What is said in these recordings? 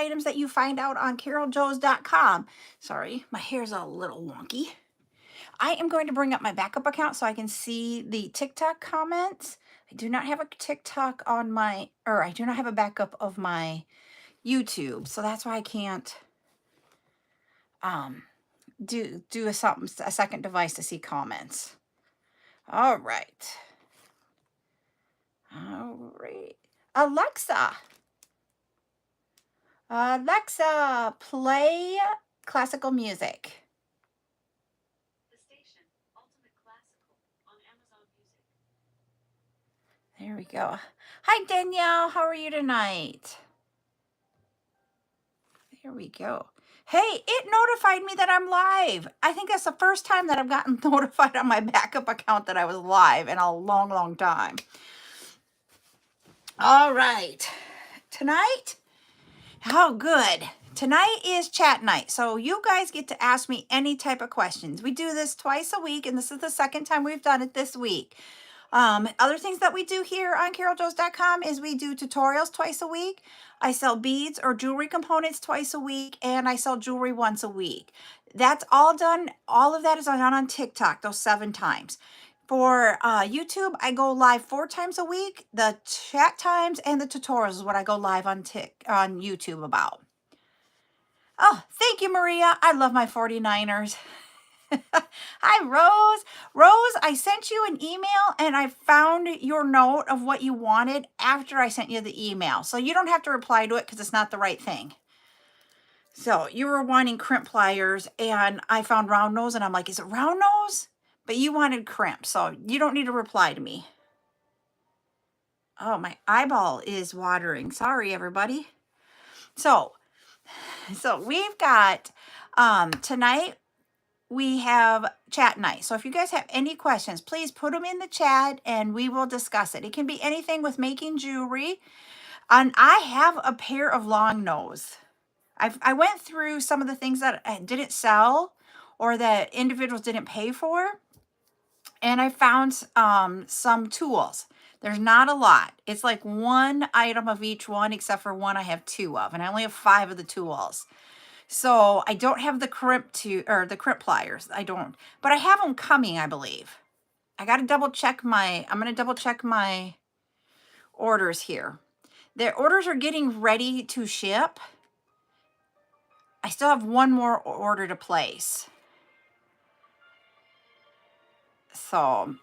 items that you find out on CarolJo's.com. Sorry, my hair's a little wonky. I am going to bring up my backup account so I can see the TikTok comments. I do not have a TikTok on my, or I do not have a backup of my YouTube, so that's why I can't do a second device to see comments. All right. Alexa, play classical music. The station, Ultimate Classical, on Amazon Music. There we go. Hi, Danielle. How are you tonight? There we go. Hey, it notified me that I'm live. I think that's the first time that I've gotten notified on my backup account that I was live in a long, long time. All right. Tonight, oh, good. Tonight is chat night. So you guys get to ask me any type of questions. We do this twice a week, and this is the second time we've done it this week. Other things that we do here on CarolJo's.com is we do tutorials twice a week. I sell beads or jewelry components twice a week, and I sell jewelry once a week. That's all done. All of that is done on TikTok, those 7 times. For YouTube, I go live 4 times a week. The chat times and the tutorials is what I go live on YouTube about. Oh, thank you, Maria. I love my 49ers. Hi, Rose. Rose, I sent you an email and I found your note of what you wanted after I sent you the email. So you don't have to reply to it because it's not the right thing. So you were wanting crimp pliers and I found round nose and I'm like, is it round nose? But you wanted crimp, so you don't need to reply to me. Oh, my eyeball is watering. Sorry, everybody. So we've got tonight we have chat night. So if you guys have any questions, please put them in the chat and we will discuss it. It can be anything with making jewelry. And I have a pair of long nose. I went through some of the things that I didn't sell or that individuals didn't pay for. And I found some tools. There's not a lot. It's like 1 item of each one, except for one I have 2 of. And I only have 5 of the tools. So I don't have the crimp pliers. I don't. But I have them coming, I believe. I got to double check I'm going to double check my orders here. The orders are getting ready to ship. I still have 1 more order to place. So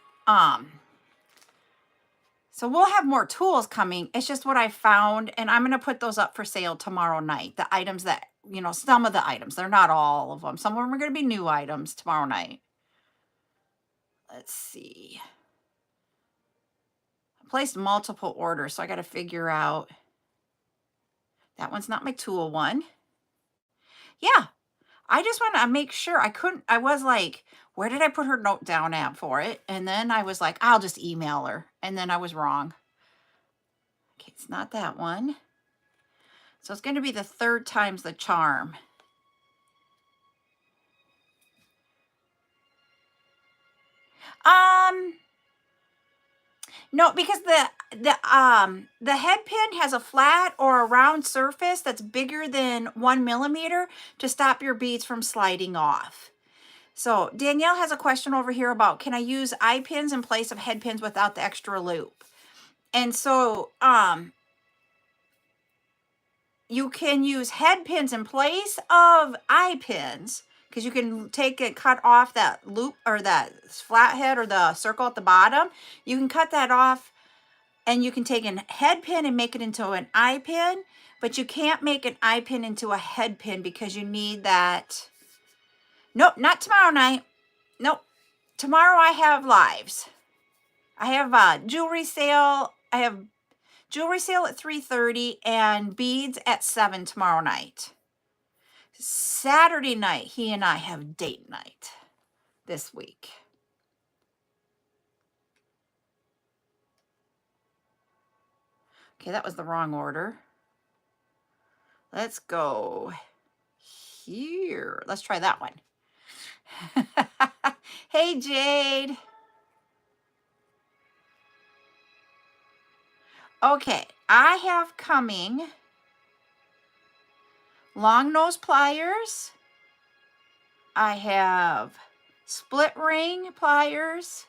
we'll have more tools coming. It's just what I found, and I'm going to put those up for sale tomorrow night. The items that, some of the items. They're not all of them. Some of them are going to be new items tomorrow night. Let's see. I placed multiple orders, so I got to figure out. That one's not my tool one. Yeah. I just want to make sure. I was like, where did I put her note down at for it? And then I was like, I'll just email her. And then I was wrong. Okay, it's not that one. So it's going to be the 3rd time's the charm. No, because the head pin has a flat or a round surface that's bigger than 1 millimeter to stop your beads from sliding off. So Danielle has a question over here about, can I use eye pins in place of head pins without the extra loop? And so you can use head pins in place of eye pins, because you can cut off that loop or that flathead or the circle at the bottom. You can cut that off and you can take a head pin and make it into an eye pin, but you can't make an eye pin into a head pin because you need that. Nope, not tomorrow night. Nope. Tomorrow I have lives. I have a jewelry sale. I have jewelry sale at 3:30 and beads at 7 tomorrow night. Saturday night, he and I have date night this week. Okay, that was the wrong order. Let's go here. Let's try that one. Hey, Jade. Okay, I have coming long nose pliers. I have split ring pliers.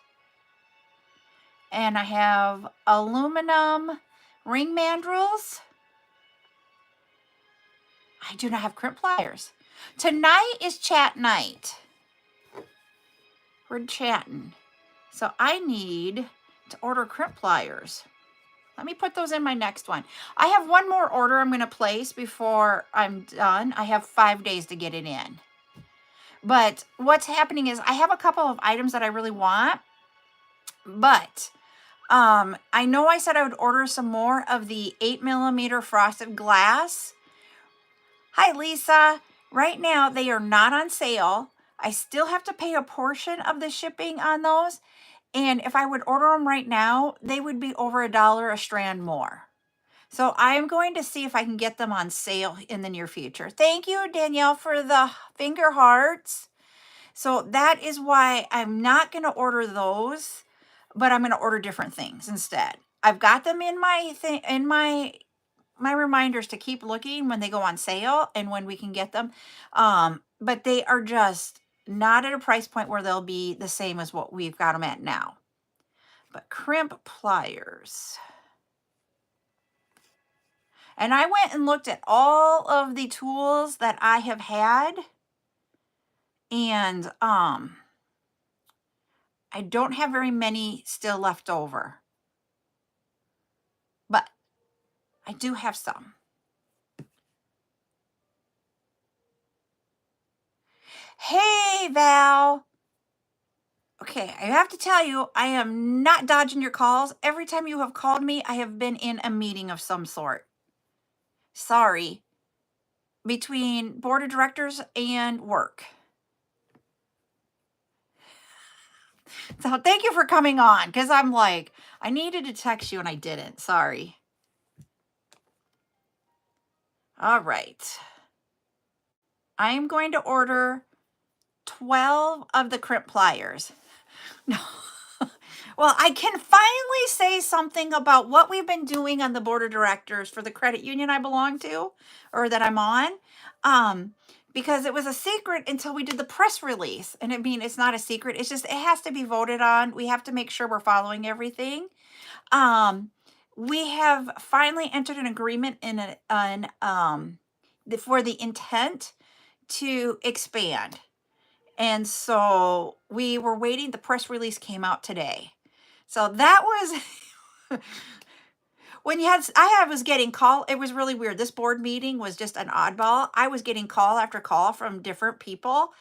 And I have aluminum ring mandrels. I do not have crimp pliers. Tonight is chat night. We're chatting. So I need to order crimp pliers. Let me put those in my next one. I have one more order I'm going to place before I'm done. I have 5 days to get it in. But what's happening is I have a couple of items that I really want. But I know I said I would order some more of the 8mm frosted glass. Hi, Lisa. Right now, they are not on sale. I still have to pay a portion of the shipping on those. And if I would order them right now, they would be over $1 a strand more. So I'm going to see if I can get them on sale in the near future. Thank you, Danielle, for the finger hearts. So that is why I'm not going to order those, but I'm going to order different things instead. I've got them in my thing, in my reminders to keep looking when they go on sale and when we can get them. But they are just not at a price point where they'll be the same as what we've got them at now. But crimp pliers. And I went and looked at all of the tools that I have had. And I don't have very many still left over. But I do have some. Hey, Val. Okay, I have to tell you, I am not dodging your calls. Every time you have called me, I have been in a meeting of some sort. Sorry. Between board of directors and work. So thank you for coming on, because I'm like, I needed to text you and I didn't. Sorry. All right. I am going to order 12 of the crimp pliers. No. Well, I can finally say something about what we've been doing on the board of directors for the credit union I belong to, or that I'm on, because it was a secret until we did the press release. And I mean, it's not a secret. It's just, it has to be voted on. We have to make sure we're following everything. We have finally entered an agreement for the intent to expand. And so we were waiting. The press release came out today. So that was when I was getting call. It was really weird. This board meeting was just an oddball. I was getting call after call from different people.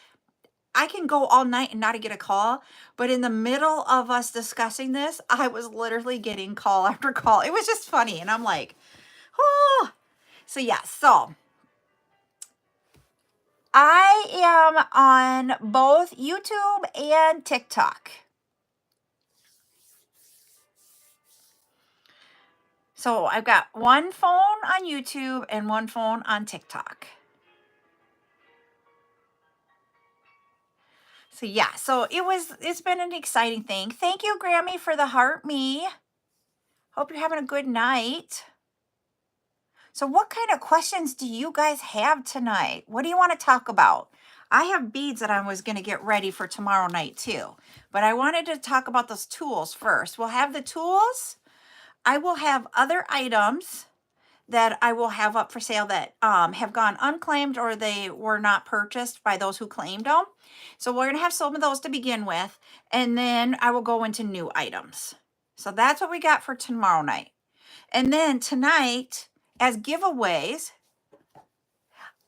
I can go all night and not get a call, but in the middle of us discussing this, I was literally getting call after call. It was just funny. And I'm like, oh, so yeah, so I am on both YouTube and TikTok. So I've got one phone on YouTube and one phone on TikTok. So yeah, so it's been an exciting thing. Thank you, Grammy, for the heart me. Hope you're having a good night. So what kind of questions do you guys have tonight? What do you want to talk about? I have beads that I was going to get ready for tomorrow night too, but I wanted to talk about those tools first. We'll have the tools. I will have other items that I will have up for sale that have gone unclaimed or they were not purchased by those who claimed them. So we're going to have some of those to begin with, and then I will go into new items. So that's what we got for tomorrow night. And then tonight, as giveaways,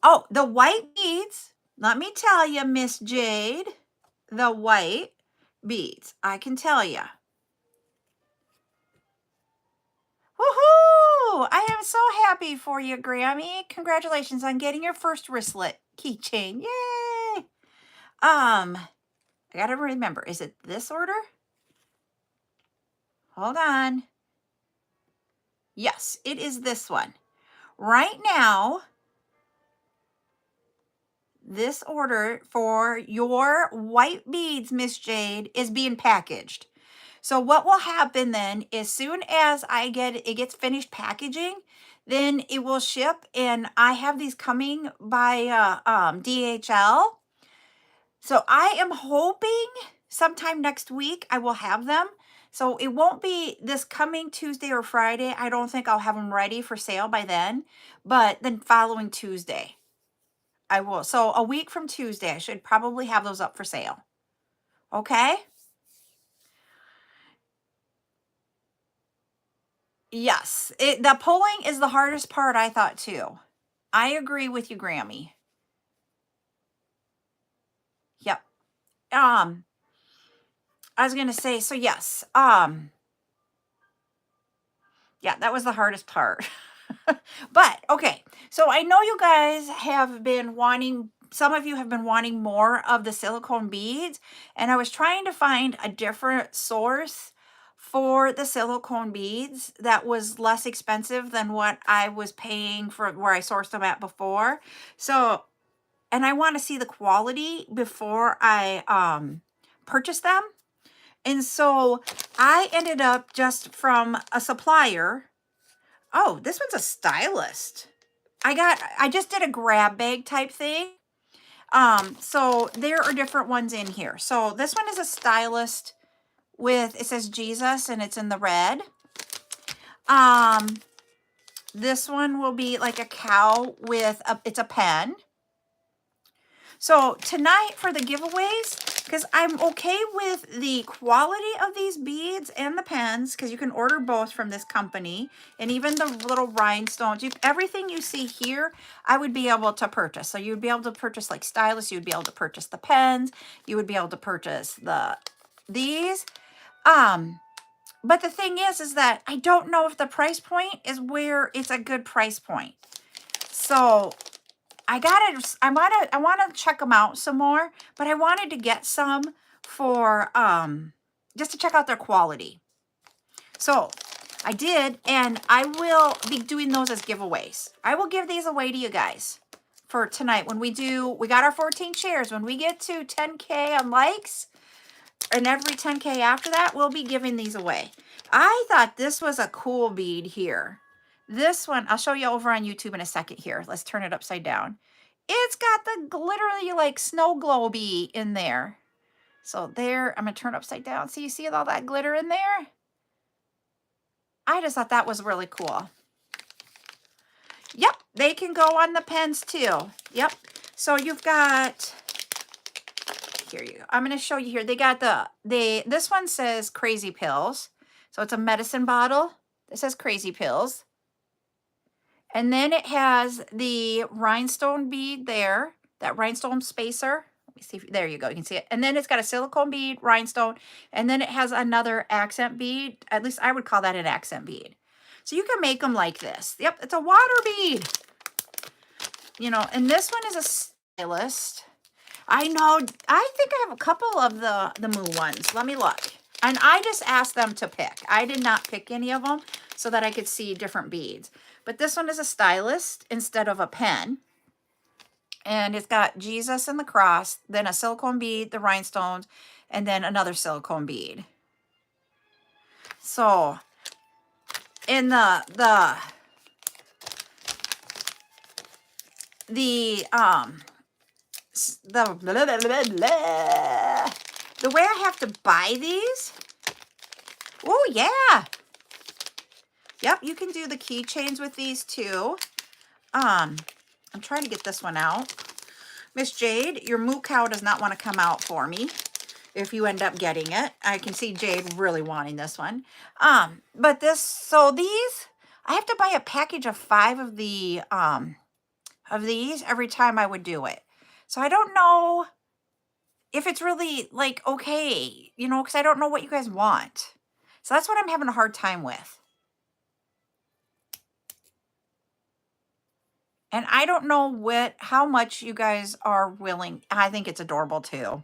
oh, the white beads. Let me tell you, Miss Jade, the white beads. I can tell you. Woohoo! I am so happy for you, Grammy. Congratulations on getting your first wristlet keychain. Yay! I gotta remember, is it this order? Hold on. Yes, it is this one. Right now, this order for your white beads, Miss Jade, is being packaged. So what will happen then, as soon as it gets finished packaging, then it will ship, and I have these coming by DHL. So I am hoping sometime next week I will have them. So it won't be this coming Tuesday or Friday. I don't think I'll have them ready for sale by then, but then following Tuesday I will. So a week from Tuesday, I should probably have those up for sale. Okay? Yes. The pulling is the hardest part, I thought too. I agree with you, Grammy. Yep. I was gonna say, so yes. Yeah, that was the hardest part. But okay, so I know you guys have been wanting, some of you have been wanting more of the silicone beads, and I was trying to find a different source for the silicone beads that was less expensive than what I was paying for where I sourced them at before. So, and I want to see the quality before I purchase them. And so I ended up just from a supplier. Oh, this one's a stylist. I just did a grab bag type thing. So there are different ones in here. So this one is a stylist with, it says Jesus and it's in the red. This one will be like a cow with it's a pen. So tonight for the giveaways, because I'm okay with the quality of these beads and the pens, because you can order both from this company, and even the little rhinestones, everything you see here, I would be able to purchase. So you'd be able to purchase like stylus, you'd be able to purchase the pens, you would be able to purchase these. But the thing is that I don't know if the price point is where it's a good price point. So I want to check them out some more, but I wanted to get some for just to check out their quality. So I did, and I will be doing those as giveaways. I will give these away to you guys for tonight when we got our 14 shares. When we get to 10K on likes, and every 10K after that, we'll be giving these away. I thought this was a cool bead here. This one, I'll show you over on YouTube in a second here. Let's turn it upside down. It's got the literally like snow globe in there. So there, I'm going to turn it upside down. So you see all that glitter in there? I just thought that was really cool. Yep, they can go on the pens too. Yep. So you've got, here you go. I'm going to show you here. They got this one says Crazy Pills. So it's a medicine bottle. It says Crazy Pills. And then it has the rhinestone bead there, that rhinestone spacer. Let me see if, there you go, you can see it. And then it's got a silicone bead, rhinestone, and then it has another accent bead. At least I would call that an accent bead. So you can make them like this. Yep, it's a water bead. You know, and this one is a stylist. I know, I think I have a couple of the Moo ones. Let me look. And I just asked them to pick. I did not pick any of them so that I could see different beads. But this one is a stylist instead of a pen. And it's got Jesus and the cross, then a silicone bead, the rhinestones, and then another silicone bead. So, in the way I have to buy these, oh yeah. Yep, you can do the keychains with these too. I'm trying to get this one out. Miss Jade, your moo cow does not want to come out for me if you end up getting it. I can see Jade really wanting this one. But so these, I have to buy a package of 5 of these every time I would do it. So I don't know if it's really like, okay, you know, because I don't know what you guys want. So that's what I'm having a hard time with. And I don't know how much you guys are willing. I think it's adorable too.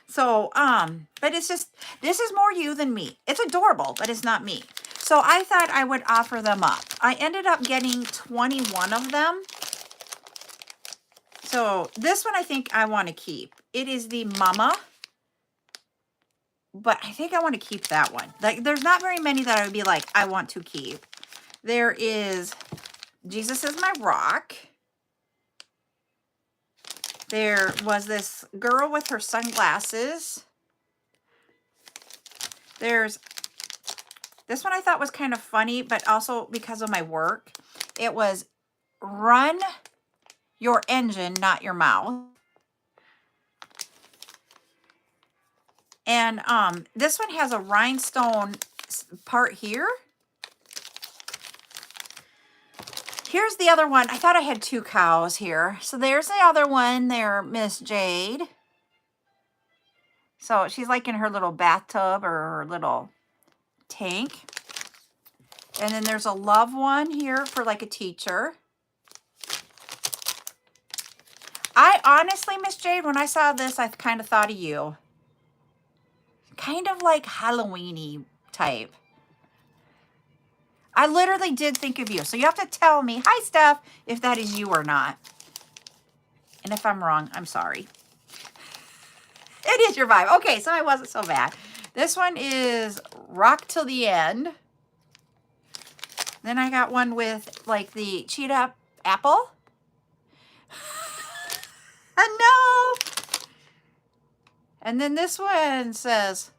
So, but it's just, this is more you than me. It's adorable, but it's not me. So I thought I would offer them up. I ended up getting 21 of them. So this one I think I want to keep. It is the Mama. but I think I want to keep that one. Like, there's not very many that I would be like, I want to keep. There is Jesus is My Rock. There was this girl with her sunglasses. There's this one I thought was kind of funny, but also because of my work. It was Run Your Engine, Not Your Mouth. And this one has a rhinestone part here. Here's the other one. I thought I had 2 cows here. So there's the other one there, Miss Jade. So she's like in her little bathtub or her little tank. And then there's a love one here for like a teacher. I honestly, Miss Jade, when I saw this, I kind of thought of you. Kind of like Halloween-y type. I literally did think of you. So you have to tell me, hi, Steph, if that is you or not. And if I'm wrong, I'm sorry. It is your vibe. Okay, so I wasn't so bad. This one is Rock Till the End. Then I got one with like the cheetah apple. No. And then this one says,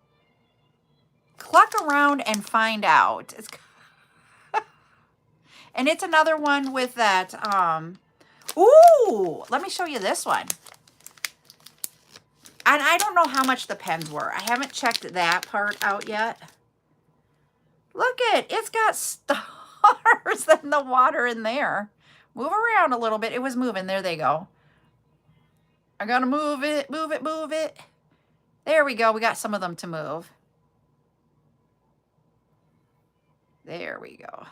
cluck around and find out. And it's another one with that, ooh, let me show you this one. And I don't know how much the pens were. I haven't checked that part out yet. Look it's got stars in the water in there. Move around a little bit. It was moving. There they go. I gotta move it, move it, move it. There we go. We got some of them to move. There we go.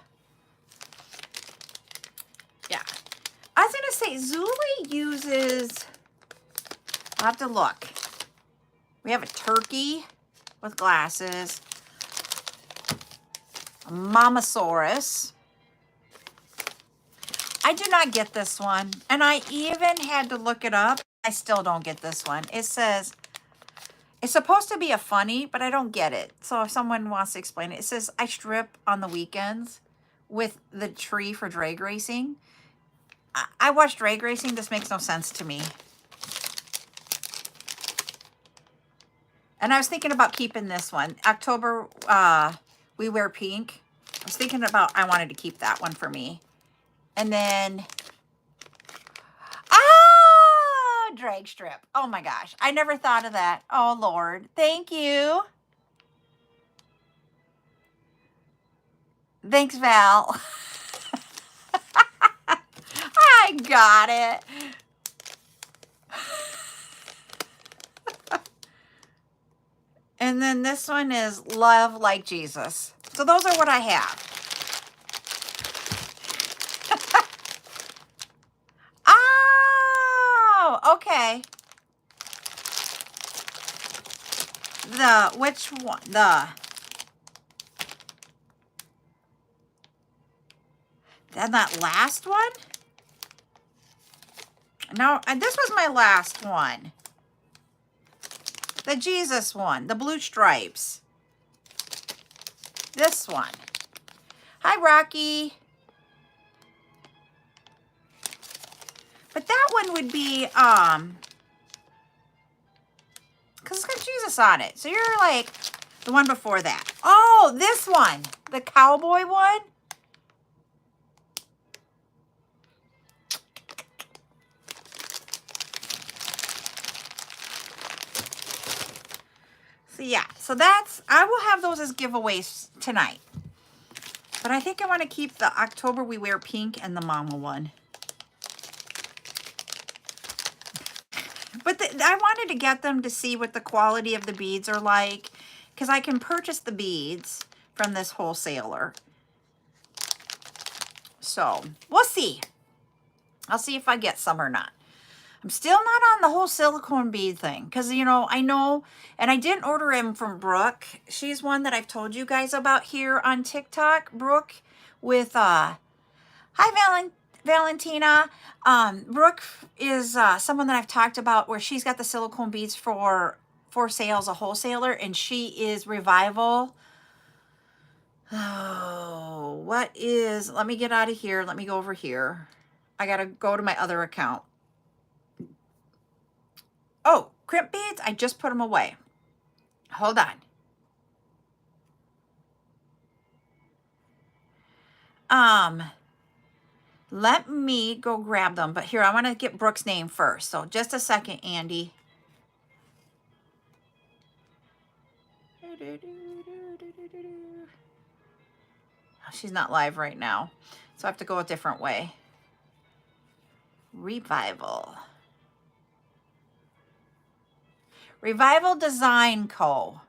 Yeah. I was going to say, Zuli uses, I'll have to look. We have a turkey with glasses. A Mamasaurus. I do not get this one. And I even had to look it up. I still don't get this one. It says, it's supposed to be a funny, but I don't get it. So if someone wants to explain it, it says, I strip on the weekends with the tree for drag racing. I watch drag racing. This makes no sense to me. And I was thinking about keeping this one. October, we wear pink. I was thinking about, I wanted to keep that one for me. And then, drag strip. Oh my gosh. I never thought of that. Oh Lord. Thank you. Thanks, Val. I got it. And then this one is Love Like Jesus. So those are what I have. Oh, okay. Which one? Then that last one? No, this was my last one. The Jesus one, the blue stripes. This one. Hi, Rocky. But that one would be, because it's got Jesus on it. So you're like the one before that. Oh, this one, the cowboy one. So yeah, so I will have those as giveaways tonight. But I think I want to keep the October We Wear Pink and the Mama one. But I wanted to get them to see what the quality of the beads are like, because I can purchase the beads from this wholesaler. So we'll see. I'll see if I get some or not. I'm still not on the whole silicone bead thing because, you know, I know, and I didn't order them from Brooke. She's one that I've told you guys about here on TikTok. Brooke with, hi, Valentina. Brooke is someone that I've talked about where she's got the silicone beads for for sale as a wholesaler, and she is Revival. Oh, let me get out of here. Let me go over here. I got to go to my other account. Oh, crimp beads. I just put them away. Hold on. Let me go grab them. But here, I want to get Brooke's name first. So just a second, Andy. She's not live right now, so I have to go a different way. Revival Design Co.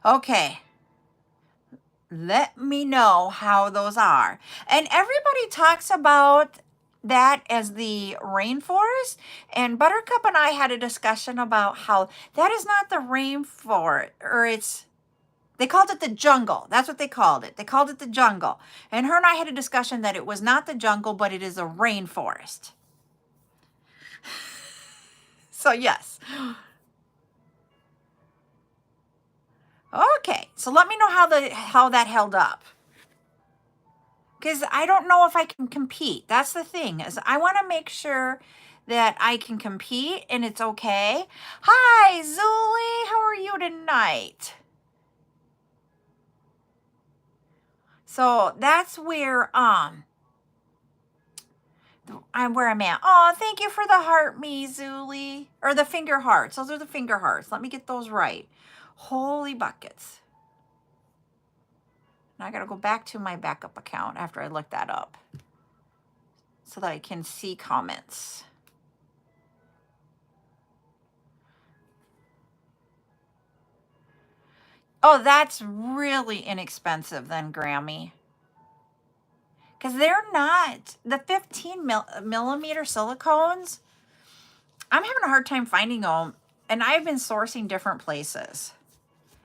Okay, let me know how those are. And everybody talks about that as the rainforest, and Buttercup and I had a discussion about how that is not the rainforest, or they called it the jungle. That's what they called it. They called it the jungle. And her and I had a discussion that it was not the jungle, but it is a rainforest. So yes. Okay, so let me know how that held up. Because I don't know if I can compete. That's the thing, is I want to make sure that I can compete and it's okay. Hi, Zuli. How are you tonight? So that's where I'm at. Oh, thank you for the heart, me, Zuli. Or the finger hearts. Those are the finger hearts. Let me get those right. Holy buckets. Now I got to go back to my backup account after I look that up so that I can see comments. Oh, that's really inexpensive then, Grammy. Because they're not, the 15 millimeter silicones, I'm having a hard time finding them. And I've been sourcing different places.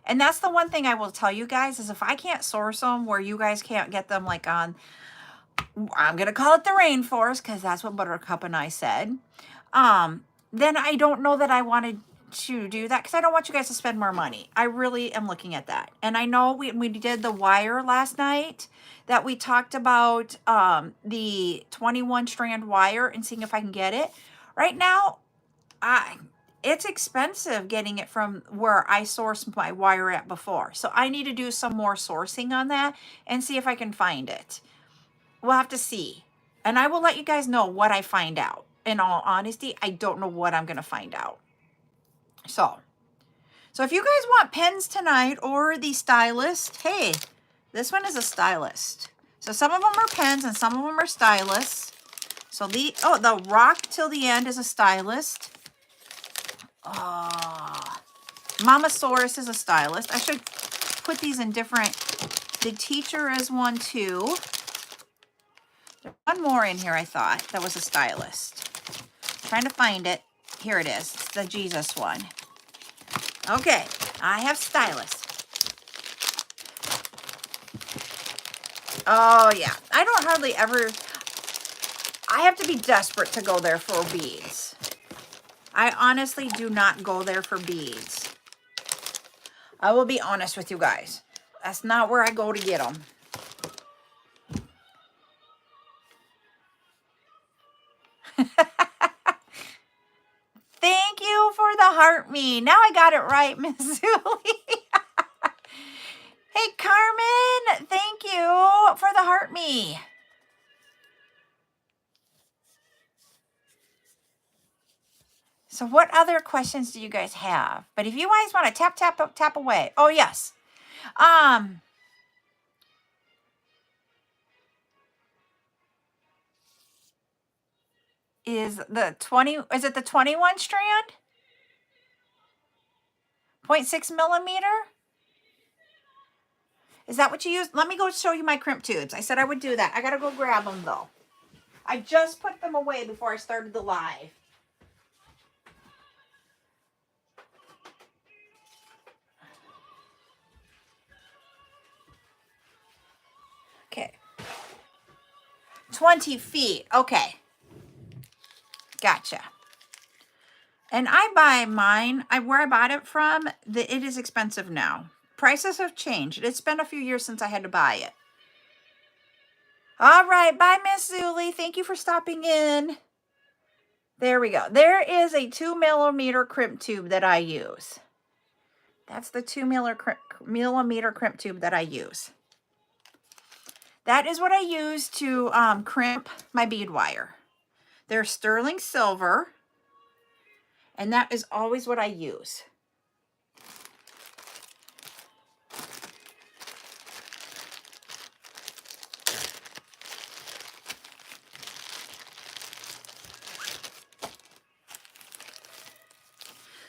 And that's the one thing I will tell you guys is if I can't source them where you guys can't get them like on, I'm going to call it the rainforest because that's what Buttercup and I said. Then I don't know that I wanted to do that because I don't want you guys to spend more money. I really am looking at that. And I know we did the wire last night that we talked about the 21 strand wire and seeing if I can get it. Right now, it's expensive getting it from where I sourced my wire at before. So I need to do some more sourcing on that and see if I can find it. We'll have to see. And I will let you guys know what I find out. In all honesty, I don't know what I'm going to find out. So if you guys want pens tonight or the stylist, hey, this one is a stylist. So some of them are pens and some of them are stylists. So the rock till the end is a stylist. Mamasaurus is a stylist. I should put these in different. The teacher is one too. There's one more in here I thought that was a stylist. Trying to find it. Here it is. It's the Jesus one. Okay, I have stylist. Oh yeah, I don't hardly ever. I have to be desperate to go there for beads. I honestly do not go there for beads. I will be honest with you guys. That's not where I go to get them. Thank you for the heart me. Now I got it right, Miss Zuli. Hey, Carmen, thank you for the heart me. So what other questions do you guys have? But if you guys want to tap away. Oh, yes. Is it the 21 strand? 0.6 millimeter? Is that what you use? Let me go show you my crimp tubes. I said I would do that. I got to go grab them though. I just put them away before I started the live. Okay. 20 feet. Okay. Gotcha. And I buy mine, where I bought it from, it is expensive now. Prices have changed. It's been a few years since I had to buy it. All right, bye, Miss Zuli. Thank you for stopping in. There we go. There is a 2mm crimp tube that I use. That's the 2mm crimp tube that I use. That is what I use to crimp my bead wire. They're sterling silver, and that is always what I use.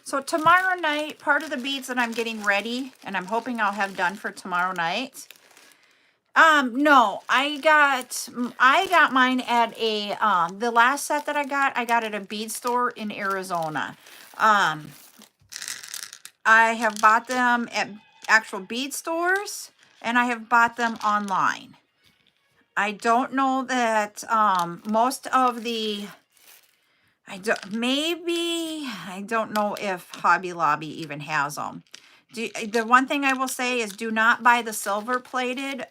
So tomorrow night, part of the beads that I'm getting ready, and I'm hoping I'll have done for tomorrow night. No, I got mine at a, the last set that I got at a bead store in Arizona. I have bought them at actual bead stores, and I have bought them online. I don't know that, most of the, I don't know if Hobby Lobby even has them. The one thing I will say is do not buy the silver-plated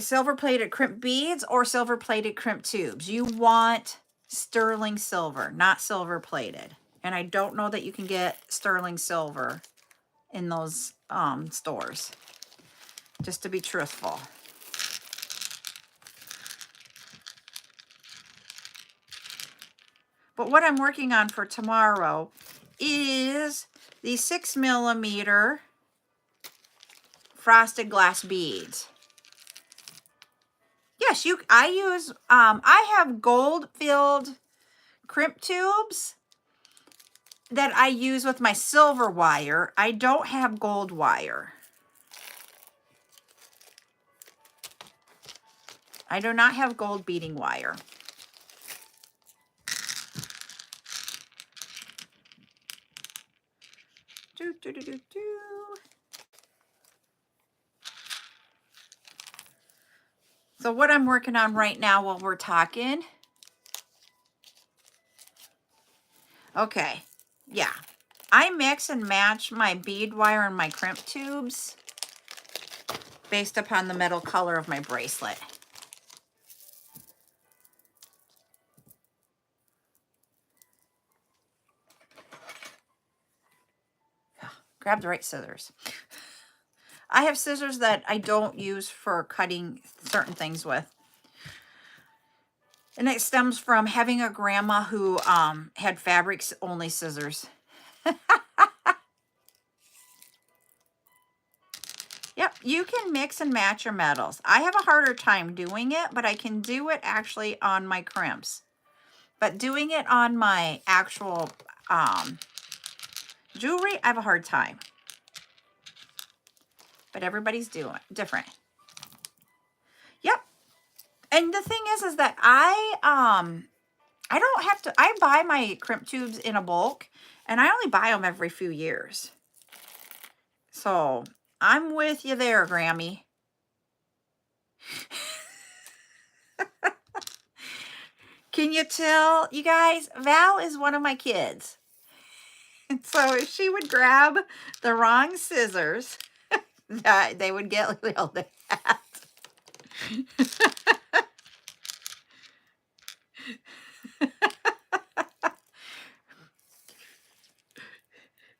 silver-plated crimp beads or silver-plated crimp tubes. You want sterling silver, not silver-plated. And I don't know that you can get sterling silver in those stores, just to be truthful. But what I'm working on for tomorrow is the 6mm frosted glass beads. Yes, I have gold filled crimp tubes that I use with my silver wire. I don't have gold wire. I do not have gold beading wire. Do, do, do, do, do. So what I'm working on right now while we're talking. Okay, yeah. I mix and match my bead wire and my crimp tubes based upon the metal color of my bracelet. Grab the right scissors. I have scissors that I don't use for cutting certain things with. And it stems from having a grandma who had fabrics only scissors. Yep, you can mix and match your metals. I have a harder time doing it, but I can do it actually on my crimps. But doing it on my actual jewelry, I have a hard time. But everybody's doing different. Yep. And the thing is that I don't have to, I buy my crimp tubes in a bulk, and I only buy them every few years. So I'm with you there, Grammy. Can you tell, you guys, Val is one of my kids. And so if she would grab the wrong scissors, they would get yelled at.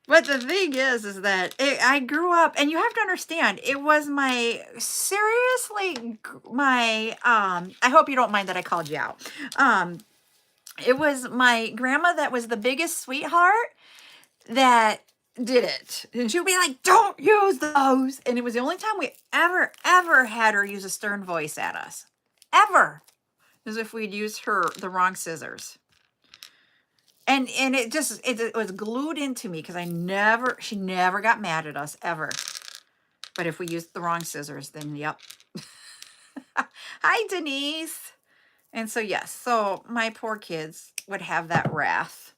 But the thing is that I grew up, and you have to understand, it was my, seriously, my, I hope you don't mind that I called you out. It was my grandma that was the biggest sweetheart that did it. And she would be like, don't use those. And it was the only time we ever had her use a stern voice at us. Ever. As if we'd used the wrong scissors. And it was glued into me because she never got mad at us, ever. But if we used the wrong scissors, then yep. Hi, Denise. And so, yes, so my poor kids would have that wrath.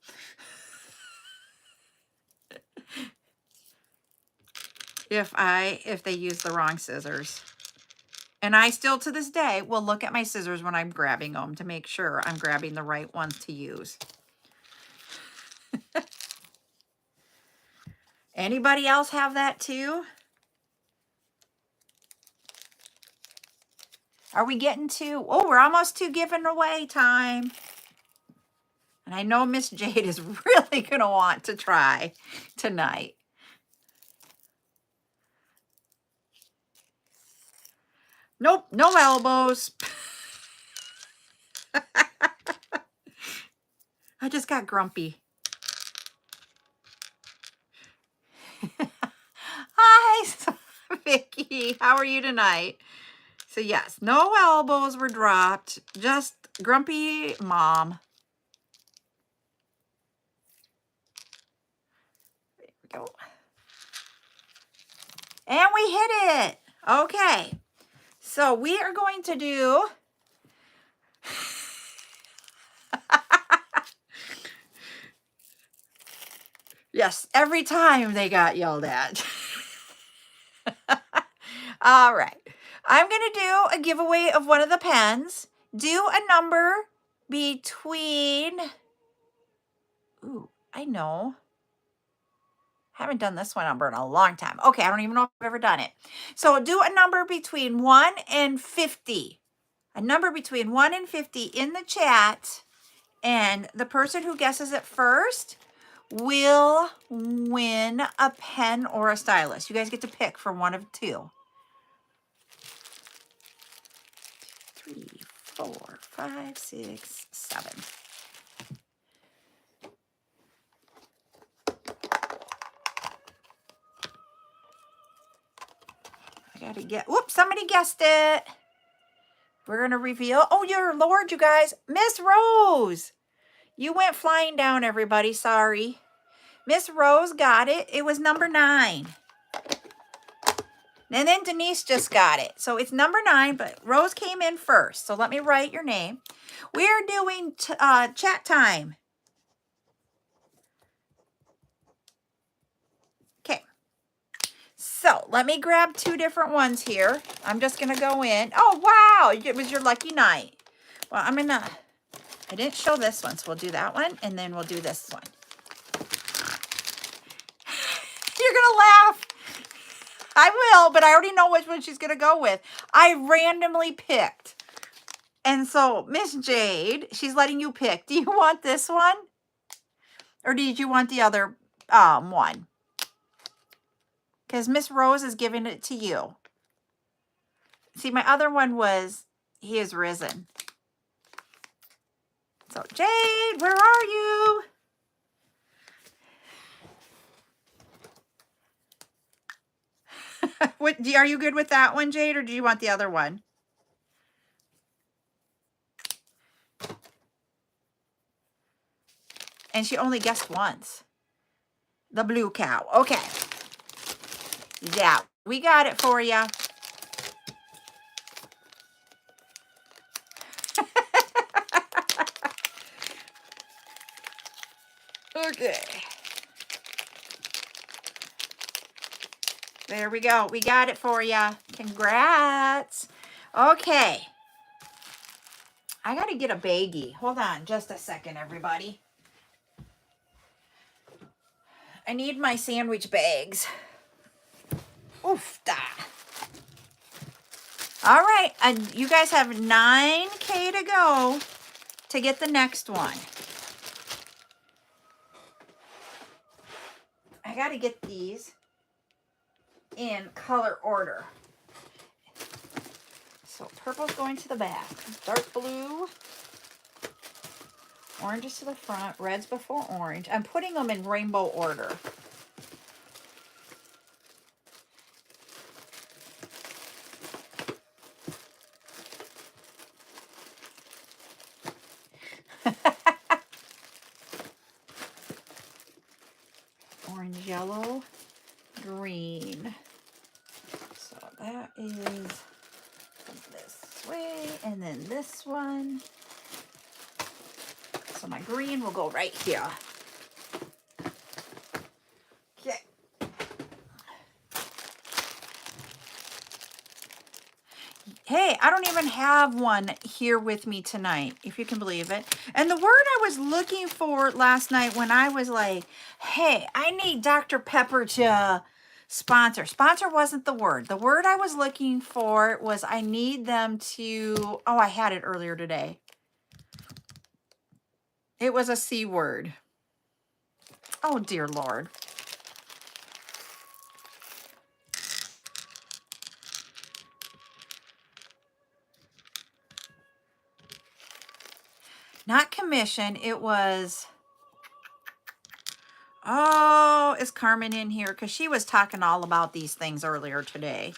If they use the wrong scissors. And I still, to this day, will look at my scissors when I'm grabbing them to make sure I'm grabbing the right ones to use. Anybody else have that too? Are we getting to, oh, we're almost to giving away time. And I know Miss Jade is really going to want to try tonight. Nope, no elbows. I just got grumpy. Hi, Vicky. How are you tonight? So yes, no elbows were dropped. Just grumpy mom. There we go. And we hit it. Okay. So we are going to do... Yes, every time they got yelled at. All right. I'm going to do a giveaway of one of the pens. Do a number between... Ooh, I know. Haven't done this one number in a long time. Okay, I don't even know if I've ever done it. So do a number between 1 and 50. A number between 1 and 50 in the chat. And the person who guesses it first will win a pen or a stylus. You guys get to pick from one of two. 3, 4, 5, 6, 7. I gotta get, whoops, somebody guessed it. We're gonna reveal, oh, your Lord, you guys, Miss Rose. You went flying down, everybody, sorry. Miss Rose got it. It was number 9. And then Denise just got it. So it's number 9, but Rose came in first. So let me write your name. We're doing chat time. Okay. So let me grab 2 different ones here. I'm just going to go in. Oh, wow. It was your lucky night. Well, I didn't show this one. So we'll do that one. And then we'll do this one. You're going to laugh. I will, but I already know which one she's going to go with. I randomly picked. And so, Miss Jade, she's letting you pick. Do you want this one? Or did you want the other one? Because Miss Rose is giving it to you. See, my other one was, He is Risen. So, Jade, where are you? Are you good with that one, Jade, or do you want the other one? And she only guessed once. The blue cow. Okay. Yeah, we got it for you. Okay. There we go. We got it for you. Congrats. Okay. I got to get a baggie. Hold on just a second, everybody. I need my sandwich bags. Oof, da. All right. You guys have 9K to go to get the next one. I got to get these in color order. So purple's going to the back, dark blue, orange is to the front, red's before orange. I'm putting them in rainbow order. Orange, yellow, green. So that is this way, and then this one. So my green will go right here. Okay. Hey, I don't even have one here with me tonight, if you can believe it. And the word I was looking for last night when I was like, hey, I need Dr. Pepper to sponsor. Sponsor wasn't the word. The word I was looking for was I need them to, oh, I had it earlier today. It was a C word. Oh, dear Lord. Not commission. It was, oh, is Carmen in here? Because she was talking all about these things earlier today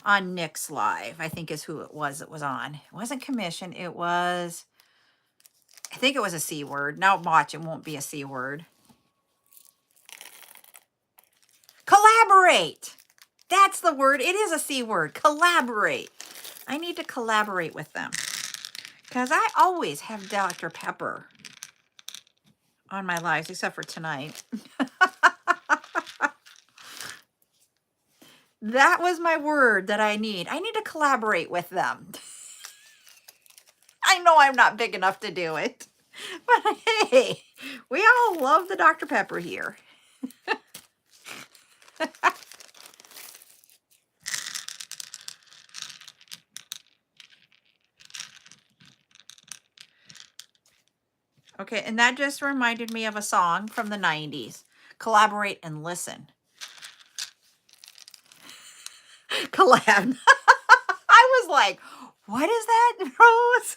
on Nick's Live, I think is who it was on. It wasn't commission. It was, I think it was a C word. Now watch, it won't be a C word. Collaborate. That's the word. It is a C word. Collaborate. I need to collaborate with them. Because I always have Dr. Pepper on my lives, except for tonight. That was my word that I need. I need to collaborate with them. I know I'm not big enough to do it. But hey, we all love the Dr. Pepper here. Okay, and that just reminded me of a song from the 90s. Collaborate and listen. Collab. I was like, what is that, Rose?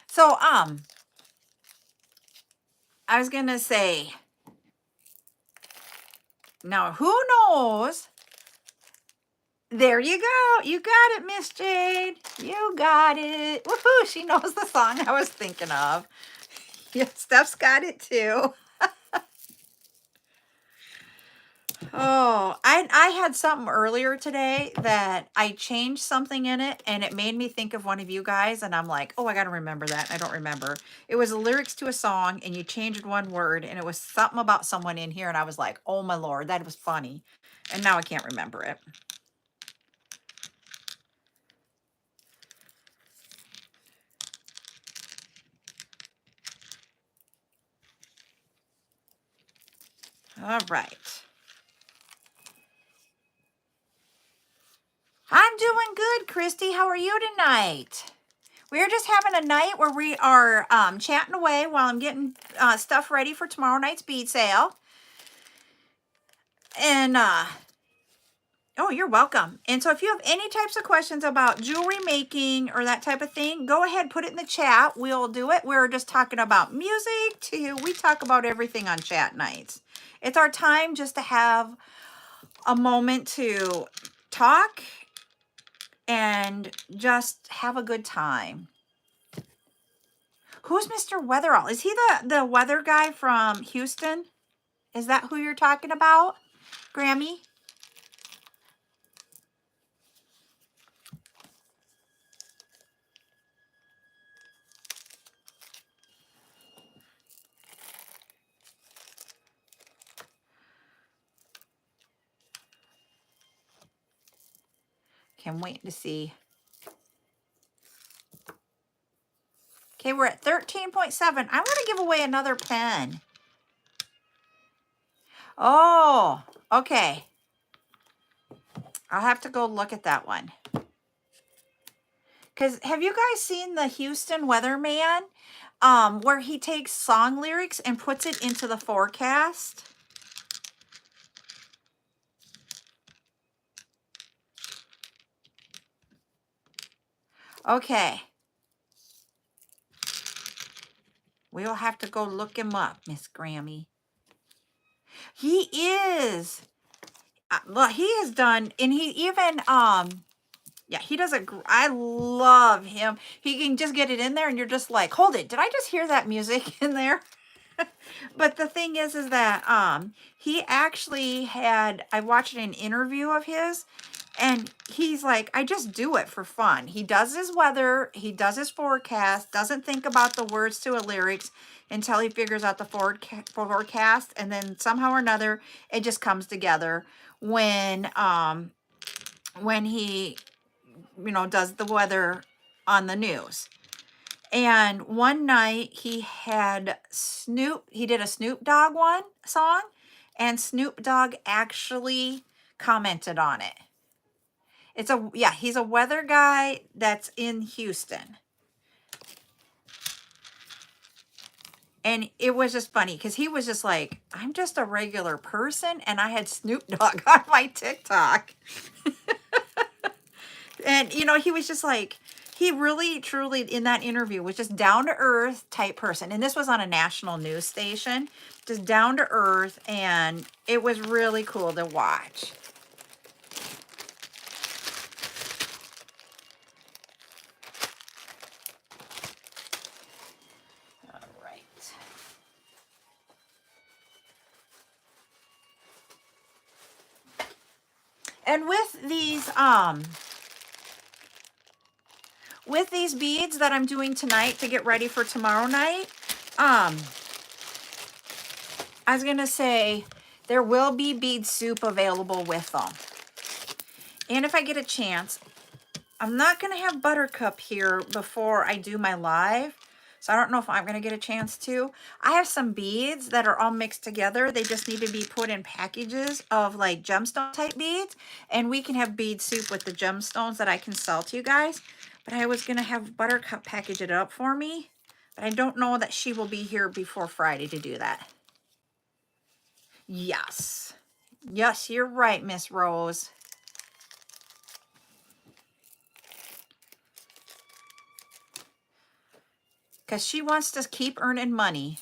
So, I was going to say, now who knows? There you go. You got it, Miss Jade. You got it. Woohoo, she knows the song I was thinking of. Yeah, Steph's got it too. Oh, I had something earlier today that I changed something in it and it made me think of one of you guys and I'm like, oh, I got to remember that. I don't remember. It was the lyrics to a song and you changed one word and it was something about someone in here and I was like, oh my Lord, that was funny. And now I can't remember it. All right. I'm doing good, Christy. How are you tonight? We're just having a night where we are chatting away while I'm getting stuff ready for tomorrow night's bead sale. And, oh, you're welcome. And so if you have any types of questions about jewelry making or that type of thing, go ahead, put it in the chat. We'll do it. We're just talking about music too. We talk about everything on chat nights. It's our time just to have a moment to talk and just have a good time. Who's Mr. Weatherall? Is he the weather guy from Houston? Is that who you're talking about, Grammy? Okay, I'm waiting to see. Okay, we're at 13.7. I want to give away another pen. Oh, okay. I'll have to go look at that one. Because have you guys seen the Houston weatherman where he takes song lyrics and puts it into the forecast? Okay. We'll have to go look him up, Miss Grammy. He is. Well, he has done, and he even, yeah, he does I love him. He can just get it in there and you're just like, hold it. Did I just hear that music in there? But the thing is that, he actually had, I watched an interview of his and he's like, I just do it for fun. He does his weather, he does his forecast, doesn't think about the words to a lyrics until he figures out the forecast. And then somehow or another, it just comes together when, when he, does the weather on the news. And one night he did a Snoop Dogg song, and Snoop Dogg actually commented on it. He's a weather guy that's in Houston. And it was just funny because he was just like, I'm just a regular person, and I had Snoop Dogg on my TikTok. And, he was just like, he really, truly, in that interview, was just down to earth type person. And this was on a national news station, just down to earth. And it was really cool to watch. All right. And with these beads that I'm doing tonight to get ready for tomorrow night, I was going to say there will be bead soup available with them. And if I get a chance, I'm not going to have Buttercup here before I do my live. So I don't know if I'm going to get a chance to. I have some beads that are all mixed together. They just need to be put in packages of like gemstone type beads. And we can have bead soup with the gemstones that I can sell to you guys. But I was going to have Buttercup package it up for me. But I don't know that she will be here before Friday to do that. Yes. Yes, you're right, Miss Rose. Because she wants to keep earning money.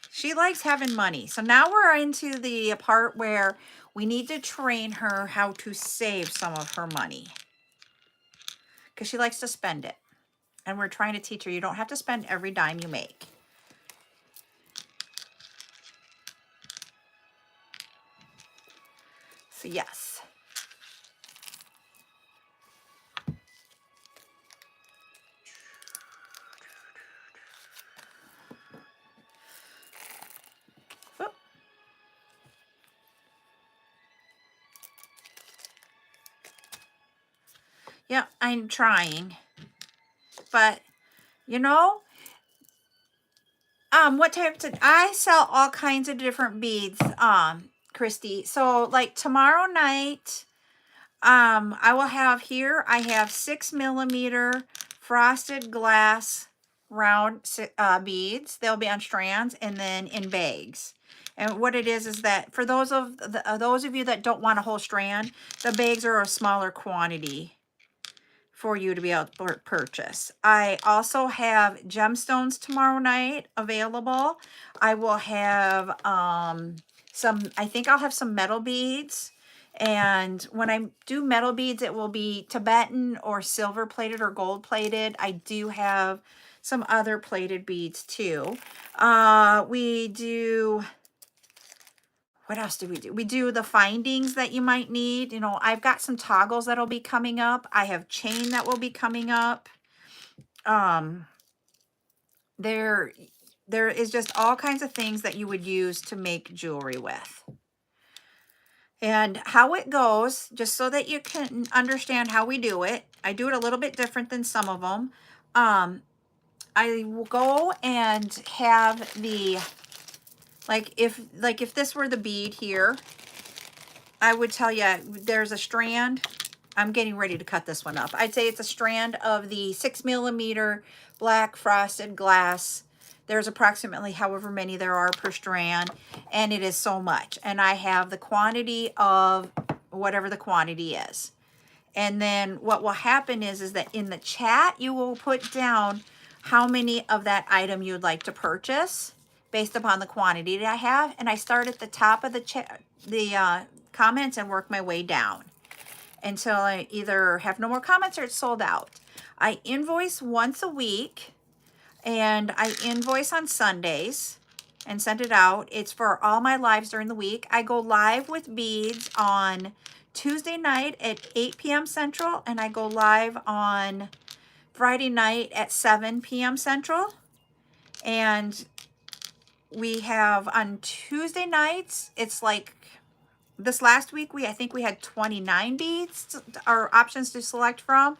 She likes having money. So now we're into the part where we need to train her how to save some of her money. Because she likes to spend it. And we're trying to teach her you don't have to spend every dime you make. So yes. Whoop. Yeah, I'm trying. But, what type I sell all kinds of different beads, Christy. So like tomorrow night, I will have here, I have 6mm frosted glass round beads. They'll be on strands and then in bags. And what it is that for those of you that don't want a whole strand, the bags are a smaller quantity for you to be able to purchase. I also have gemstones tomorrow night available. I will have I think I'll have some metal beads. And when I do metal beads, it will be Tibetan or silver plated or gold plated. I do have some other plated beads too. We do, what else do we do? We do the findings that you might need. I've got some toggles that'll be coming up. I have chain that will be coming up. There is just all kinds of things that you would use to make jewelry with. And how it goes, just so that you can understand how we do it. I do it a little bit different than some of them. I will go and have the, if this were the bead here, I would tell you there's a strand. I'm getting ready to cut this one up. I'd say it's a strand of the 6mm black frosted glass. There's approximately however many there are per strand, and it is so much. And I have the quantity of whatever the quantity is. And then what will happen is that in the chat, you will put down how many of that item you'd like to purchase based upon the quantity that I have. And I start at the top of the chat, comments, and work my way down until I either have no more comments or it's sold out. I invoice once a week, and I invoice on Sundays and send it out. It's for all my lives during the week. I go live with beads on Tuesday night at 8 p.m. Central, and I go live on Friday night at 7 p.m. Central. And we have on Tuesday nights, it's like this last week, I think we had 29 beads or options to select from.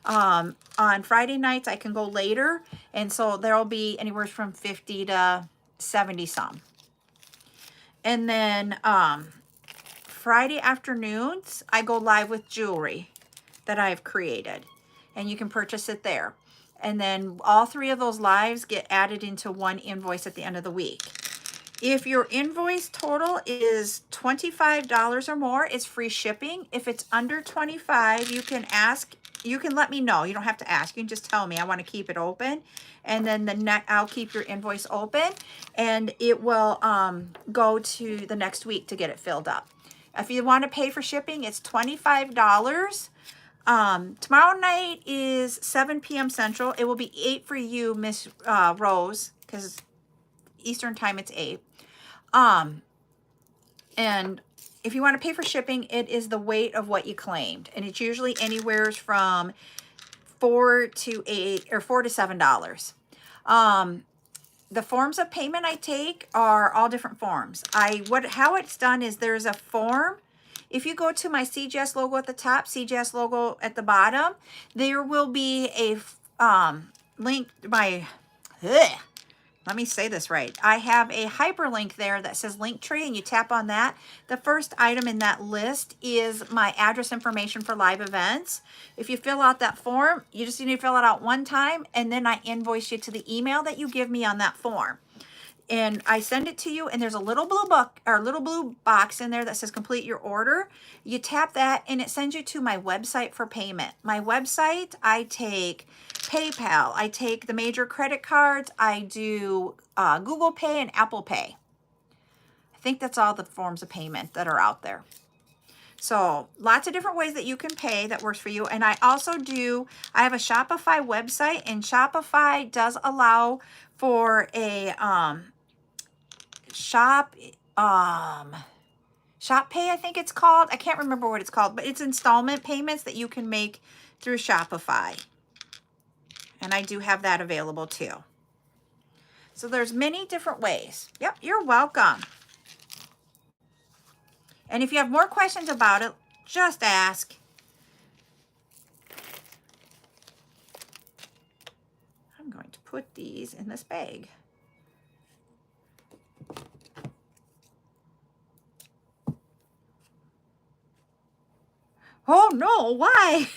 On Friday nights, I can go later. And so there'll be anywhere from 50 to 70 some. And then Friday afternoons, I go live with jewelry that I've created. And you can purchase it there. And then all 3 of those lives get added into one invoice at the end of the week. If your invoice total is $25 or more, it's free shipping. If it's under 25, you can ask, you can let me know. You don't have to ask. You can just tell me I want to keep it open. And then I'll keep your invoice open and it will go to the next week to get it filled up. If you want to pay for shipping, it's $25. Tomorrow night is 7 p.m. Central. It will be 8 for you, Miss Rose, because Eastern time it's 8. And if you want to pay for shipping, it is the weight of what you claimed. And it's usually anywhere from $4 to $7. The forms of payment I take are all different forms. How it's done is there's a form. If you go to my CJS logo at the top, CJS logo at the bottom, there will be a link, let me say this right. I have a hyperlink there that says Linktree, and you tap on that. The first item in that list is my address information for live events. If you fill out that form, you just need to fill it out one time, and then I invoice you to the email that you give me on that form. And I send it to you, and there's a little blue book or little blue box in there that says complete your order. You tap that, and it sends you to my website for payment. My website, I take PayPal, I take the major credit cards, I do Google Pay and Apple Pay. I think that's all the forms of payment that are out there. So lots of different ways that you can pay that works for you. And I also I have a Shopify website, and Shopify does allow for a Shop Pay, I think it's called. I can't remember what it's called, but it's installment payments that you can make through Shopify. And I do have that available too. So there's many different ways. Yep, you're welcome. And if you have more questions about it, just ask. I'm going to put these in this bag. Oh no, why?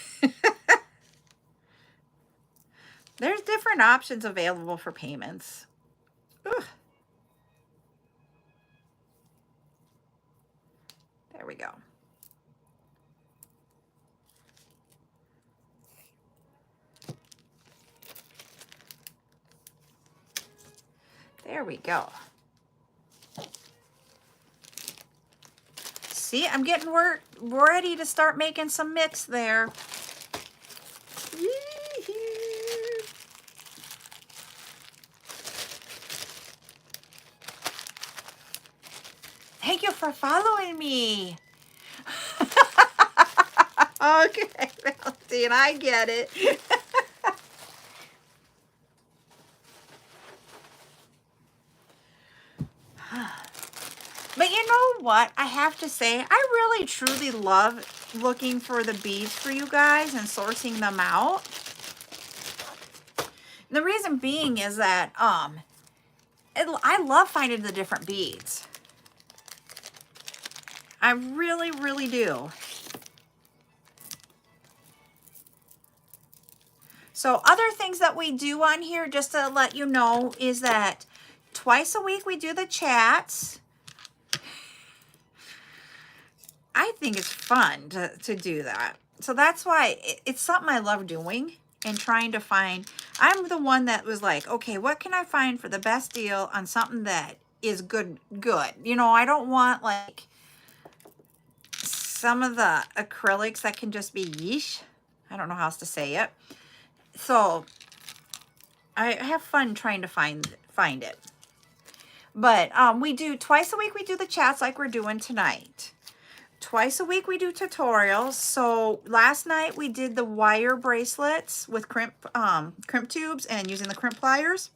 There's different options available for payments. Ugh. There we go. There we go. See, I'm getting ready to start making some mix there. Thank you for following me. Okay, Valentine, I get it. But you know what? I have to say, I really truly love looking for the beads for you guys and sourcing them out. And the reason being is that I love finding the different beads. I really, really do. So other things that we do on here, just to let you know, is that twice a week we do the chats. I think it's fun to do that. So that's why it's something I love doing and trying to find. I'm the one that was like, okay, what can I find for the best deal on something that is good? You know, I don't want like some of the acrylics that can just be yeesh. I don't know how else to say it. So I have fun trying to find it. But we do twice a week, we do the chats like we're doing tonight. Twice a week we do tutorials. So last night we did the wire bracelets with crimp tubes and using the crimp pliers.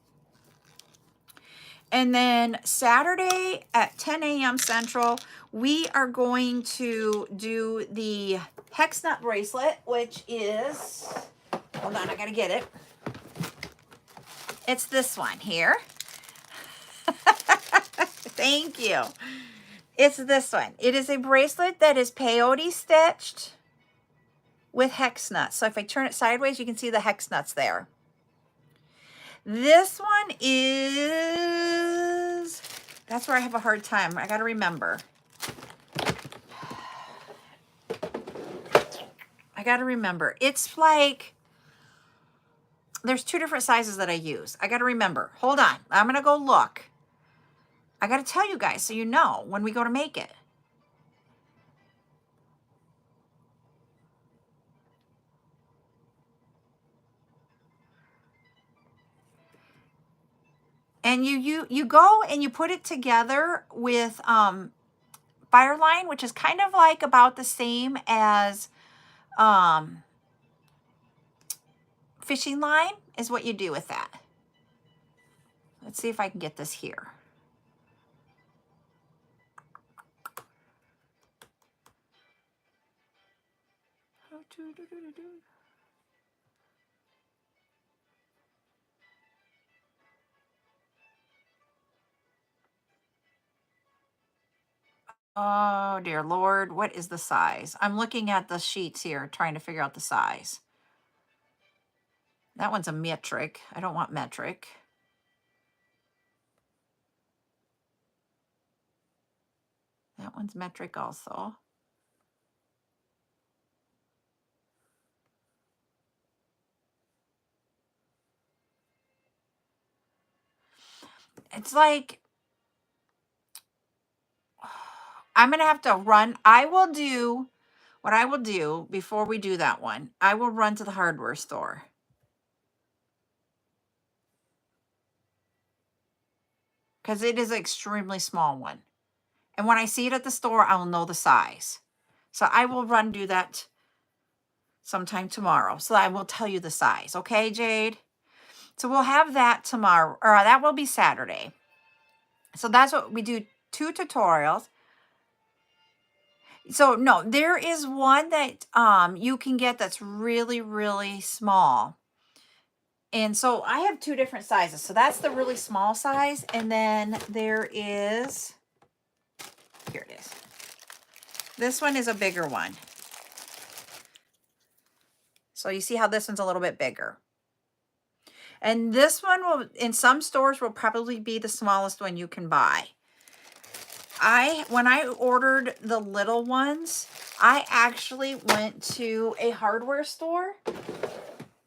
And then Saturday at 10 a.m. Central, we are going to do the hex nut bracelet, which is, hold on, I gotta get it. It's this one here. Thank you. It's this one. It is a bracelet that is peyote stitched with hex nuts. So if I turn it sideways, you can see the hex nuts there. This one is, that's where I have a hard time. I got to remember. It's like, there's two different sizes that I use. I got to remember. Hold on. I'm going to go look. I got to tell you guys so you know when we go to make it. And you go and you put it together with Fireline, which is kind of like about the same as fishing line is what you do with that. Let's see if I can get this here. Oh dear Lord, what is the size? I'm looking at the sheets here, trying to figure out the size. That one's a metric. I don't want metric. That one's metric also. It's like, I'm going to have to run. What I will do before we do that one, I will run to the hardware store. Because it is an extremely small one. And when I see it at the store, I will know the size. So I will run do that sometime tomorrow. So I will tell you the size. Okay, Jade? So we'll have that tomorrow, or that will be Saturday. So that's what we do, 2 tutorials. So no, there is one that you can get that's really, really small. And so I have 2 different sizes. So that's the really small size. And then there is, here it is. This one is a bigger one. So you see how this one's a little bit bigger. And this one will, in some stores, will probably be the smallest one you can buy. When I ordered the little ones, I actually went to a hardware store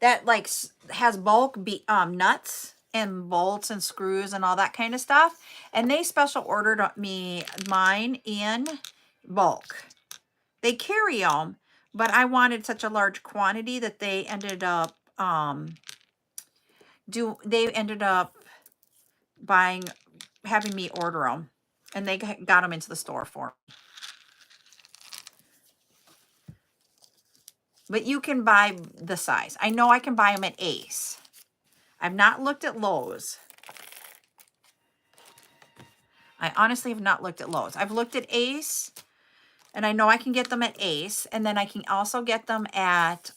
that like has bulk nuts and bolts and screws and all that kind of stuff. And they special ordered me mine in bulk. They carry them, but I wanted such a large quantity that they ended up having me order them, and they got them into the store for me. But you can buy the size. I know I can buy them at Ace. I've not looked at Lowe's. I honestly have not looked at Lowe's. I've looked at Ace, and I know I can get them at Ace, and then I can also get them at,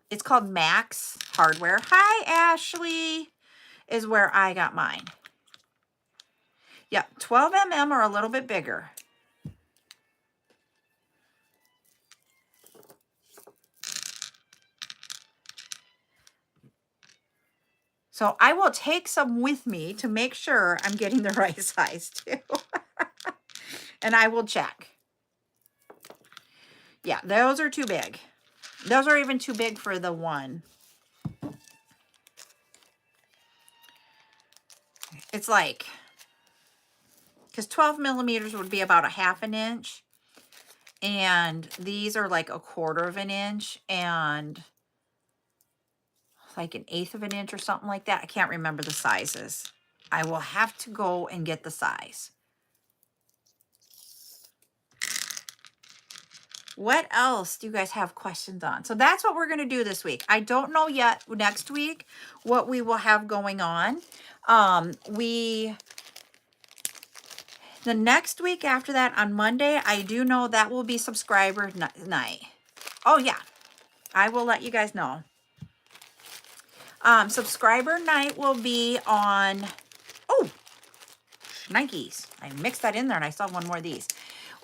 it's called Max Hardware. Hi, Ashley, is where I got mine. Yeah, 12 mm or a little bit bigger. So I will take some with me to make sure I'm getting the right size too. And I will check. Yeah, those are too big. Those are even too big for the one. It's like, because 12 millimeters would be about a 1/2 inch. And these are like 1/4 inch and like 1/8 inch or something like that. I can't remember the sizes. I will have to go and get the size. What else do you guys have questions on? So that's what we're going to do this week. I don't know yet next week what we will have going on. The next week after that on Monday, I do know that will be subscriber night. Oh yeah, I will let you guys know. Subscriber night will be on, oh, Nikes. I mixed that in there and I saw one more of these.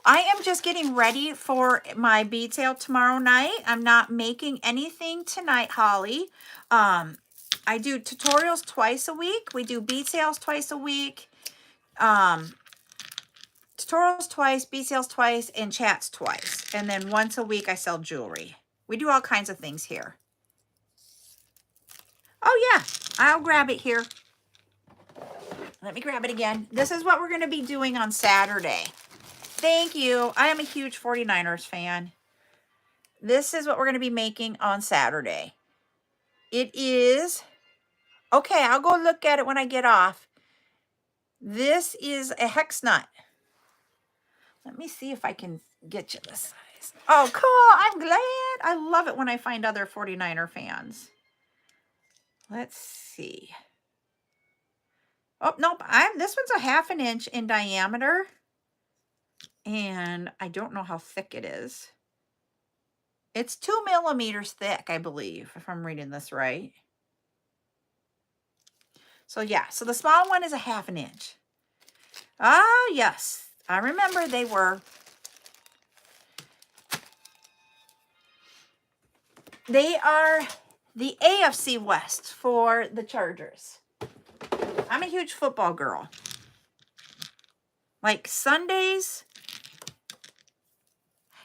I am just getting ready for my bead sale tomorrow night. I'm not making anything tonight, Holly. I do tutorials twice a week. We do bead sales twice a week. Tutorials twice, bead sales twice, and chats twice. And then once a week I sell jewelry. We do all kinds of things here. Oh yeah, I'll grab it here. Let me grab it again. This is what we're going to be doing on Saturday. Thank you. I am a huge 49ers fan. This is what we're going to be making on Saturday. It is, okay, I'll go look at it when I get off. This is a hex nut. Let me see if I can get you the size. Oh, cool. I'm glad. I love it when I find other 49er fans. Let's see. Oh, nope. This one's a 1/2 inch in diameter. And I don't know how thick it is. It's 2 millimeters thick, I believe, if I'm reading this right. So yeah, so the small one is a 1/2 inch. Ah, yes. I remember they were. They are the AFC West for the Chargers. I'm a huge football girl. Like Sundays.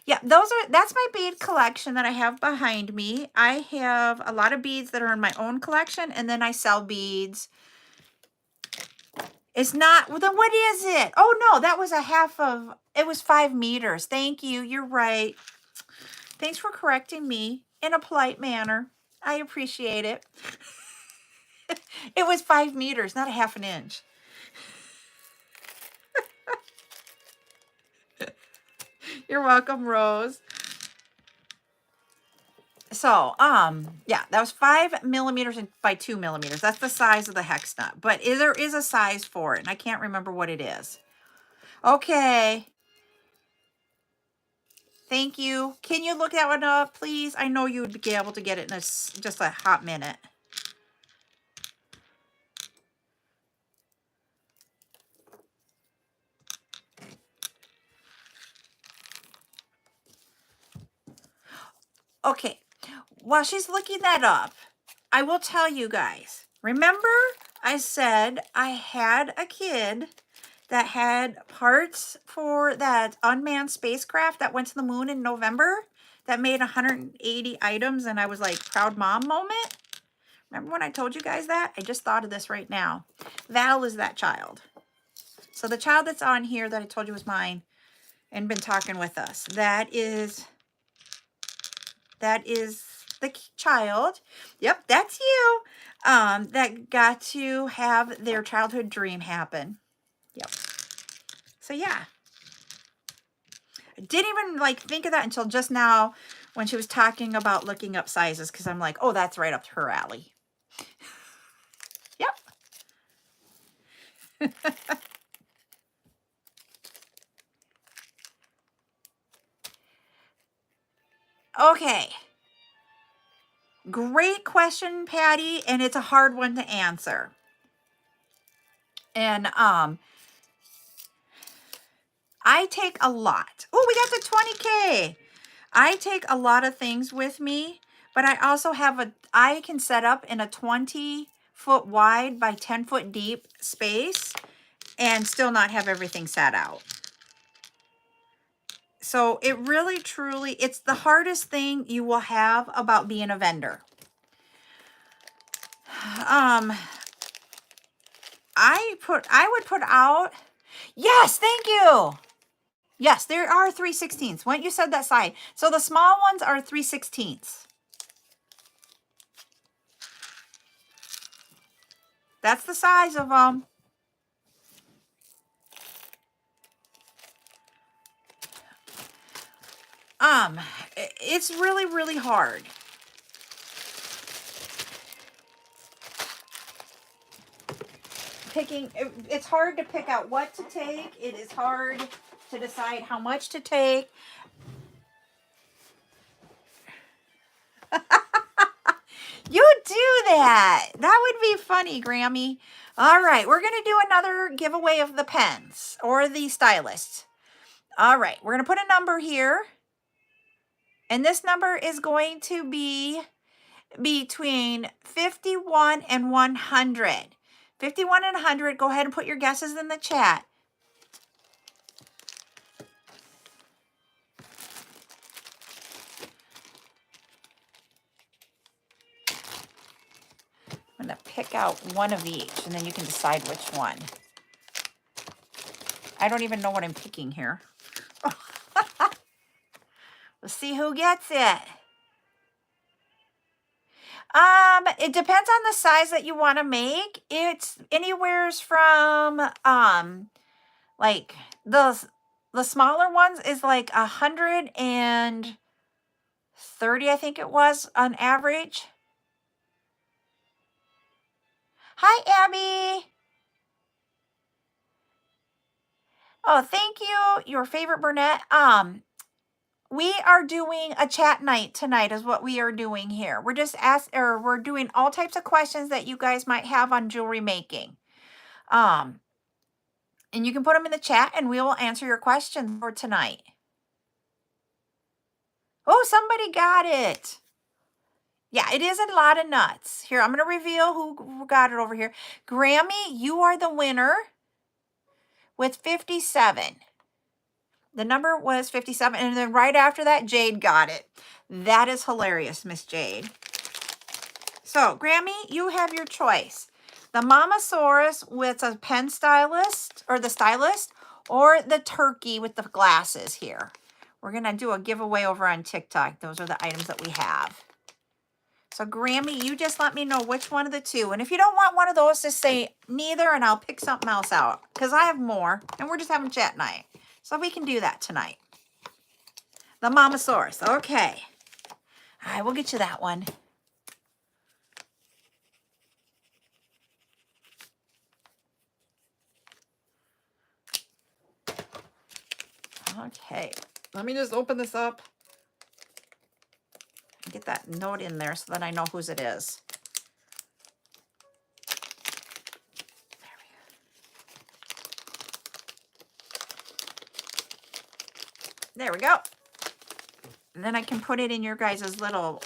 Yeah, that's my bead collection that I have behind me. I have a lot of beads that are in my own collection, and then I sell beads. It's not, well, then what is it? Oh no, that was it was 5 meters. Thank you. You're right. Thanks for correcting me in a polite manner. I appreciate it. It was 5 meters, not a 1/2 inch. You're welcome, Rose. So, yeah, that was 5 millimeters by 2 millimeters. That's the size of the hex nut, but there is a size for it, and I can't remember what it is. Okay. Thank you. Can you look that one up, please? I know you would be able to get it in just a hot minute. Okay. While she's looking that up, I will tell you guys. Remember I said I had a kid that had parts for that unmanned spacecraft that went to the moon in November that made 180 items, and I was like, proud mom moment? Remember when I told you guys that? I just thought of this right now. Val is that child. So the child that's on here that I told you was mine and been talking with us, that is the child. Yep, that's you. That got to have their childhood dream happen. Yep. So yeah. I didn't even like think of that until just now when she was talking about looking up sizes, because I'm like, oh, that's right up her alley. Yep. Okay. Great question, Patty, and it's a hard one to answer. And I take a lot. Oh, we got to 20K. I take a lot of things with me, but I also have I can set up in a 20-foot wide by 10-foot deep space and still not have everything set out. So it really, truly, it's the hardest thing you will have about being a vendor. I would put out, yes, thank you. Yes, there are 3/16. When you said that side. So the small ones are 3/16. That's the size of them. It's really, really hard. It's hard to pick out what to take. It is hard to decide how much to take. You do that. That would be funny, Grammy. All right, we're going to do another giveaway of the pens or the stylists. All right, we're going to put a number here. And this number is going to be between 51 and 100. 51 and 100. Go ahead and put your guesses in the chat. I'm going to pick out one of each, and then you can decide which one. I don't even know what I'm picking here. Let's see who gets it. It depends on the size that you want to make. It's anywheres from like the smaller ones is like 130, I think it was, on average. Hi, Abby. Oh, thank you. Your favorite brunette. We are doing a chat night tonight is what we are doing here. We're just we're doing all types of questions that you guys might have on jewelry making. And you can put them in the chat and we will answer your questions for tonight. Oh, somebody got it. Yeah, it is a lot of nuts. Here, I'm going to reveal who got it over here. Grammy, you are the winner with 57. The number was 57, and then right after that, Jade got it. That is hilarious, Miss Jade. So, Grammy, you have your choice. The Mamasaurus with a pen stylist, or the stylist, or the turkey with the glasses here. We're going to do a giveaway over on TikTok. Those are the items that we have. So, Grammy, you just let me know which one of the two. And if you don't want one of those, just say neither, and I'll pick something else out. Because I have more, and we're just having chat night. So we can do that tonight. The Mamasaurus. Okay. All right, we'll get you that one. Okay. Let me just open this up. Get that note in there so that I know whose it is. There we go. And then I can put it in your guys' little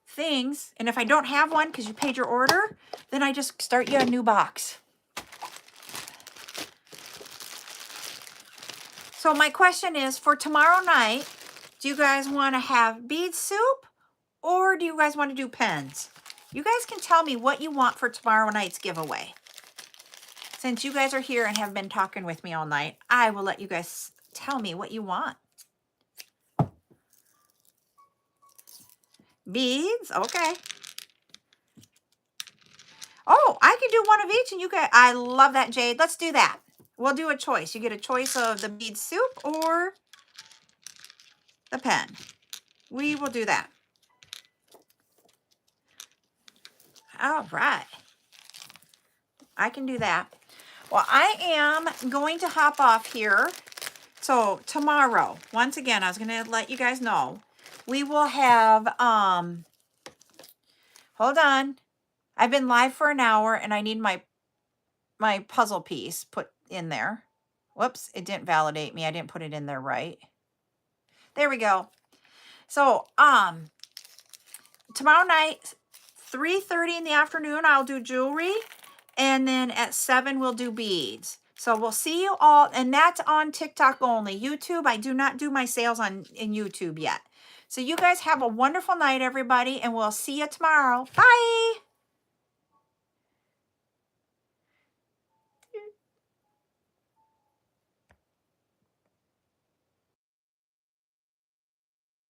things. And if I don't have one because you paid your order, then I just start you a new box. So my question is, for tomorrow night, do you guys want to have bead soup or do you guys want to do pens? You guys can tell me what you want for tomorrow night's giveaway. Since you guys are here and have been talking with me all night, I will let you guys tell me what you want. Beads, okay. Oh, I can do one of each and you guys, I love that, Jade. Let's do that. We'll do a choice. You get a choice of the bead soup or the pen. We will do that. All right. I can do that. Well, I am going to hop off here. So tomorrow, once again, I was going to let you guys know, we will have, hold on. I've been live for an hour and I need my puzzle piece put in there. Whoops, it didn't validate me. I didn't put it in there right. There we go. So, tomorrow night, 3:30 in the afternoon, I'll do jewelry. And then at 7, we'll do beads. So we'll see you all. And that's on TikTok only. YouTube, I do not do my sales in YouTube yet. So you guys have a wonderful night, everybody. And we'll see you tomorrow. Bye.